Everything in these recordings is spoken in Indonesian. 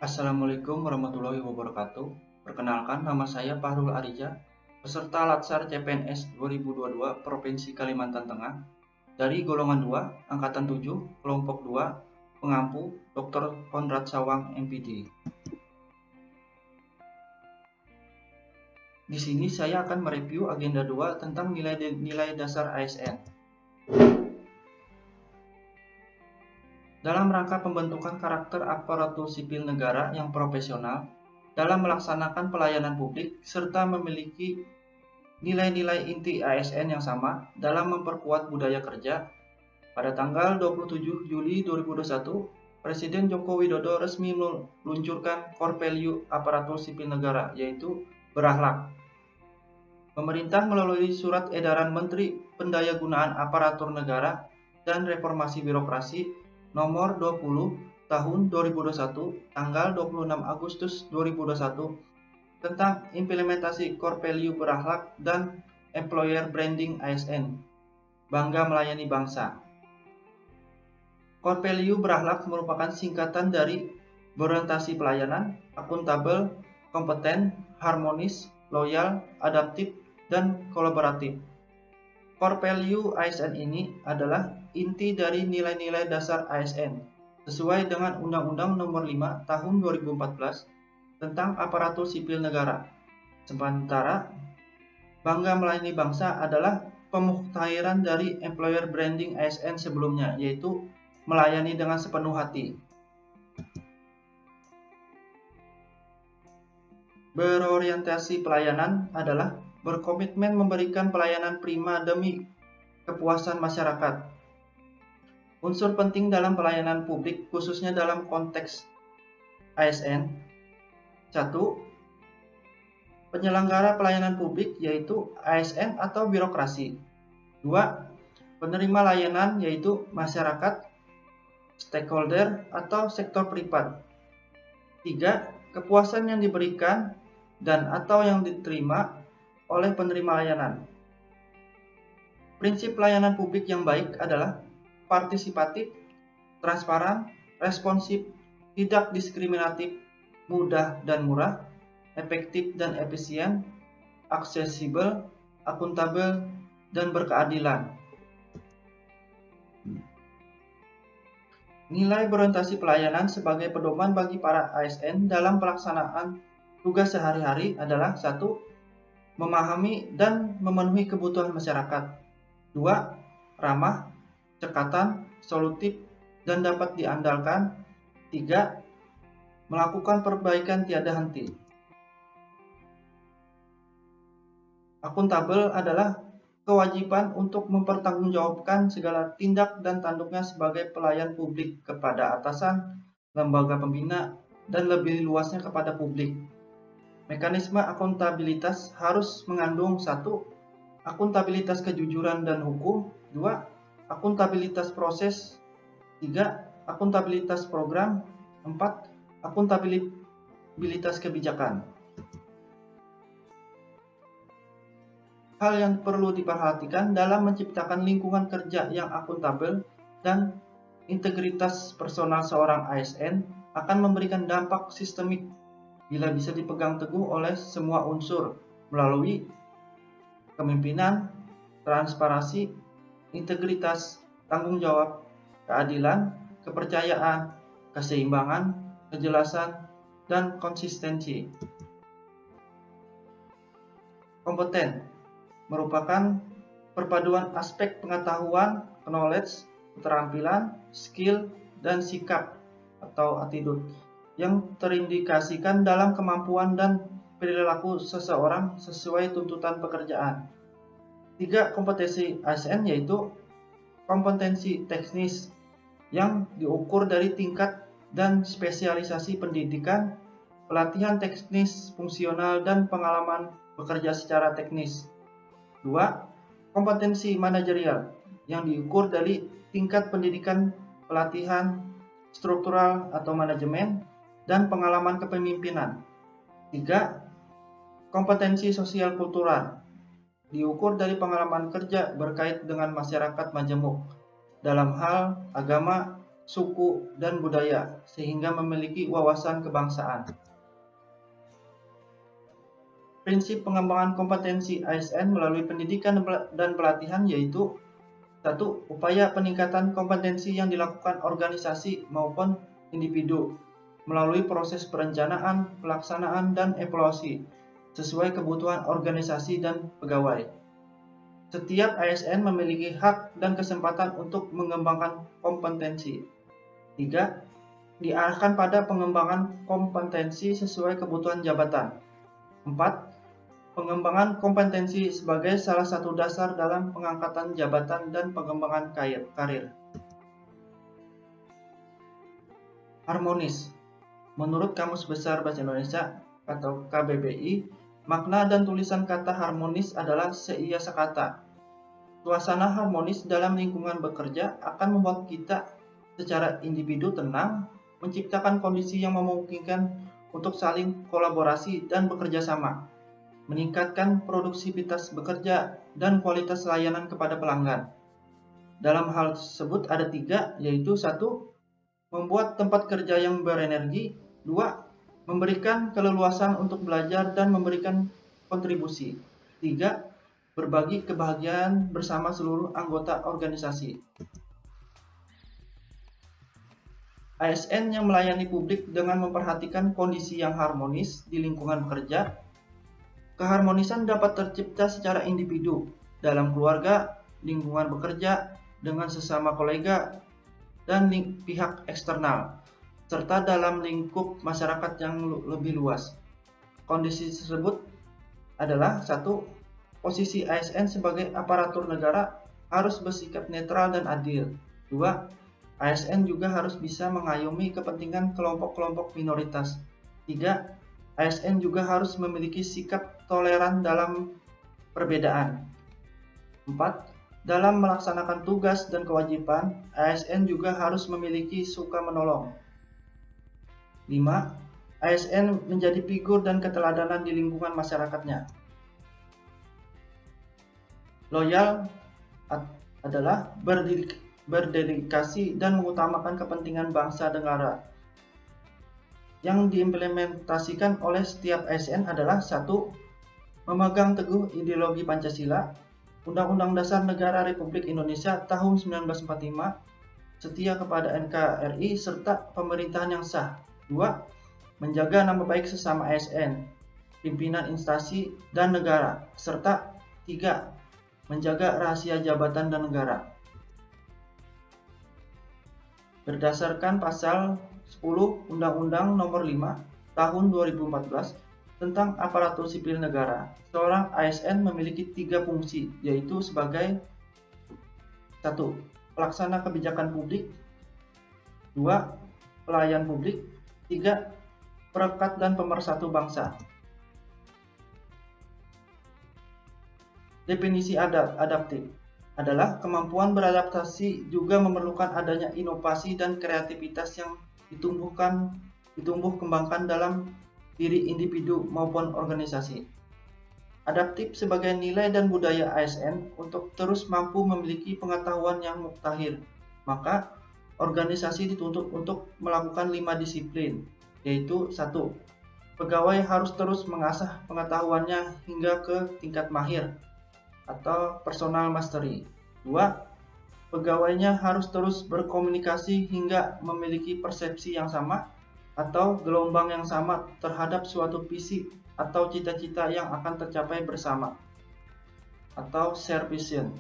Assalamualaikum warahmatullahi wabarakatuh. Perkenalkan, nama saya Fahrul Arija, peserta Latsar CPNS 2022 Provinsi Kalimantan Tengah dari golongan 2, angkatan 7, kelompok 2, pengampu Dr. Konrad Sawang MPD. Di sini saya akan mereview agenda 2 tentang nilai dasar ASN. Dalam rangka pembentukan karakter aparatur sipil negara yang profesional dalam melaksanakan pelayanan publik serta memiliki nilai-nilai inti ASN yang sama dalam memperkuat budaya kerja, pada tanggal 27 Juli 2021, Presiden Joko Widodo resmi meluncurkan core value aparatur sipil negara, yaitu berakhlak. Pemerintah melalui Surat Edaran Menteri Pendayagunaan Aparatur Negara dan Reformasi Birokrasi Nomor 20 Tahun 2021 tanggal 26 Agustus 2021 tentang implementasi core value berakhlak dan employer branding ASN, bangga melayani bangsa. Core value berakhlak merupakan singkatan dari berorientasi pelayanan, akuntabel, kompeten, harmonis, loyal, adaptif, dan kolaboratif. Core value ASN ini adalah inti dari nilai-nilai dasar ASN sesuai dengan Undang-Undang Nomor 5 Tahun 2014 tentang aparatur sipil negara. Sementara bangga melayani bangsa adalah pemuktahiran dari employer branding ASN sebelumnya, yaitu melayani dengan sepenuh hati. Berorientasi pelayanan adalah berkomitmen memberikan pelayanan prima demi kepuasan masyarakat. Unsur penting dalam pelayanan publik khususnya dalam konteks ASN. 1. Penyelenggara pelayanan publik yaitu ASN atau birokrasi. 2. Penerima layanan yaitu masyarakat, stakeholder atau sektor privat. 3. Kepuasan yang diberikan dan atau yang diterima oleh penerima layanan. Prinsip pelayanan publik yang baik adalah partisipatif, transparan, responsif, tidak diskriminatif, mudah dan murah, efektif dan efisien, aksesibel, akuntabel, dan berkeadilan. Nilai berorientasi pelayanan sebagai pedoman bagi para ASN dalam pelaksanaan tugas sehari-hari adalah 1. Memahami dan memenuhi kebutuhan masyarakat. 2. Ramah, cekatan, solutif, dan dapat diandalkan. 3. Melakukan perbaikan tiada henti. Akuntabel adalah kewajiban untuk mempertanggungjawabkan segala tindak dan tanduknya sebagai pelayan publik kepada atasan, lembaga pembina, dan lebih luasnya kepada publik. Mekanisme akuntabilitas harus mengandung 1. Akuntabilitas kejujuran dan hukum. 2. Akuntabilitas proses. 3. Akuntabilitas program. 4. Akuntabilitas kebijakan. Hal yang perlu diperhatikan dalam menciptakan lingkungan kerja yang akuntabel dan integritas personal seorang ASN akan memberikan dampak sistemik bila bisa dipegang teguh oleh semua unsur melalui kepemimpinan, transparansi, integritas, tanggung jawab, keadilan, kepercayaan, keseimbangan, kejelasan, dan konsistensi. Kompeten merupakan perpaduan aspek pengetahuan, knowledge, keterampilan, skill, dan sikap atau attitude yang terindikasikan dalam kemampuan dan perilaku seseorang sesuai tuntutan pekerjaan. 3 kompetensi ASN yaitu kompetensi teknis yang diukur dari tingkat dan spesialisasi pendidikan, pelatihan teknis fungsional, dan pengalaman bekerja secara teknis. 2. Kompetensi manajerial yang diukur dari tingkat pendidikan, pelatihan struktural atau manajemen, dan pengalaman kepemimpinan. 3. Kompetensi sosial kultural diukur dari pengalaman kerja berkait dengan masyarakat majemuk dalam hal agama, suku, dan budaya, sehingga memiliki wawasan kebangsaan. Prinsip pengembangan kompetensi ASN melalui pendidikan dan pelatihan yaitu 1. Upaya peningkatan kompetensi yang dilakukan organisasi maupun individu melalui proses perencanaan, pelaksanaan, dan evaluasi sesuai kebutuhan organisasi dan pegawai. Setiap ASN memiliki hak dan kesempatan untuk mengembangkan kompetensi. 3. Diarahkan pada pengembangan kompetensi sesuai kebutuhan jabatan. 4. Pengembangan kompetensi sebagai salah satu dasar dalam pengangkatan jabatan dan pengembangan karir. Harmonis. Menurut Kamus Besar Bahasa Indonesia atau KBBI, makna dan tulisan kata harmonis adalah seia sekata. Suasana harmonis dalam lingkungan bekerja akan membuat kita secara individu tenang, menciptakan kondisi yang memungkinkan untuk saling kolaborasi dan bekerja sama, meningkatkan produktivitas bekerja dan kualitas layanan kepada pelanggan. Dalam hal tersebut ada 3, yaitu 1. Membuat tempat kerja yang berenergi. 2. Memberikan keleluasan untuk belajar dan memberikan kontribusi. 3. Berbagi kebahagiaan bersama seluruh anggota organisasi. ASN yang melayani publik dengan memperhatikan kondisi yang harmonis di lingkungan bekerja. Keharmonisan dapat tercipta secara individu, dalam keluarga, lingkungan bekerja, dengan sesama kolega, dan pihak eksternal, serta dalam lingkup masyarakat yang lebih luas. Kondisi tersebut adalah 1. Posisi ASN sebagai aparatur negara harus bersikap netral dan adil. 2. ASN juga harus bisa mengayomi kepentingan kelompok-kelompok minoritas. 3. ASN juga harus memiliki sikap toleran dalam perbedaan. 4. Dalam melaksanakan tugas dan kewajiban, ASN juga harus memiliki suka menolong. 5. ASN menjadi figur dan keteladanan di lingkungan masyarakatnya. Loyal adalah berdedikasi dan mengutamakan kepentingan bangsa negara. Yang diimplementasikan oleh setiap ASN adalah 1. Memegang teguh ideologi Pancasila, Undang-Undang Dasar Negara Republik Indonesia tahun 1945, setia kepada NKRI serta pemerintahan yang sah. 2. Menjaga nama baik sesama ASN, pimpinan instansi dan negara, serta 3. Menjaga rahasia jabatan dan negara. Berdasarkan pasal 10 Undang-Undang Nomor 5 Tahun 2014 tentang aparatur sipil negara, seorang ASN memiliki 3 fungsi, yaitu sebagai 1. Pelaksana kebijakan publik, 2. Pelayan publik, 3. Perekat dan pemersatu bangsa. Definisi adaptif adalah kemampuan beradaptasi juga memerlukan adanya inovasi dan kreativitas yang ditumbuh kembangkan dalam diri individu maupun organisasi. Adaptif sebagai nilai dan budaya ASN untuk terus mampu memiliki pengetahuan yang mutakhir, maka organisasi dituntut untuk melakukan 5 disiplin, yaitu 1. Pegawai harus terus mengasah pengetahuannya hingga ke tingkat mahir atau personal mastery. 2. Pegawainya harus terus berkomunikasi hingga memiliki persepsi yang sama atau gelombang yang sama terhadap suatu visi atau cita-cita yang akan tercapai bersama atau share vision.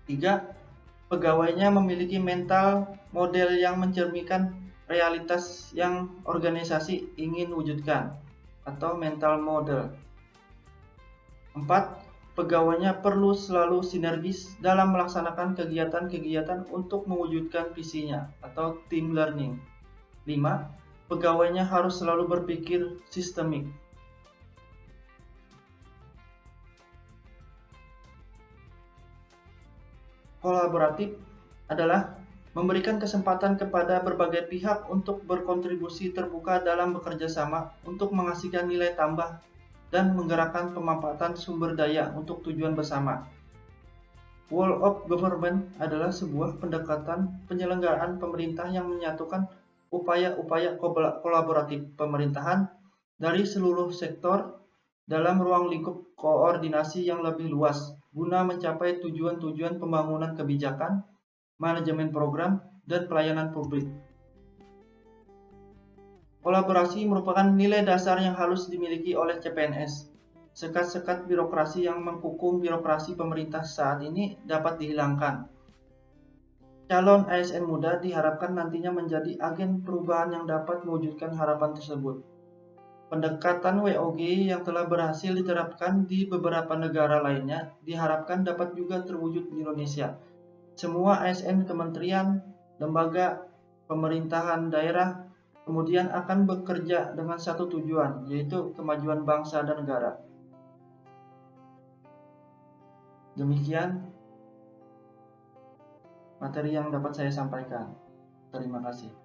3. Pegawainya memiliki mental model yang mencerminkan realitas yang organisasi ingin wujudkan atau mental model. 4. Pegawainya perlu selalu sinergis dalam melaksanakan kegiatan-kegiatan untuk mewujudkan visinya atau team learning. 5. Pegawainya harus selalu berpikir sistemik. Kolaboratif adalah memberikan kesempatan kepada berbagai pihak untuk berkontribusi terbuka dalam bekerja sama untuk menghasilkan nilai tambah dan menggerakkan pemanfaatan sumber daya untuk tujuan bersama. Whole of Government adalah sebuah pendekatan penyelenggaraan pemerintah yang menyatukan upaya-upaya kolaboratif pemerintahan dari seluruh sektor dalam ruang lingkup koordinasi yang lebih luas guna mencapai tujuan-tujuan pembangunan kebijakan, manajemen program, dan pelayanan publik. Kolaborasi merupakan nilai dasar yang harus dimiliki oleh CPNS. Sekat-sekat birokrasi yang mengkungkung birokrasi pemerintah saat ini dapat dihilangkan. Calon ASN muda diharapkan nantinya menjadi agen perubahan yang dapat mewujudkan harapan tersebut. Pendekatan WOG yang telah berhasil diterapkan di beberapa negara lainnya diharapkan dapat juga terwujud di Indonesia. Semua ASN kementerian, lembaga, pemerintahan daerah kemudian akan bekerja dengan satu tujuan, yaitu kemajuan bangsa dan negara. Demikian materi yang dapat saya sampaikan. Terima kasih.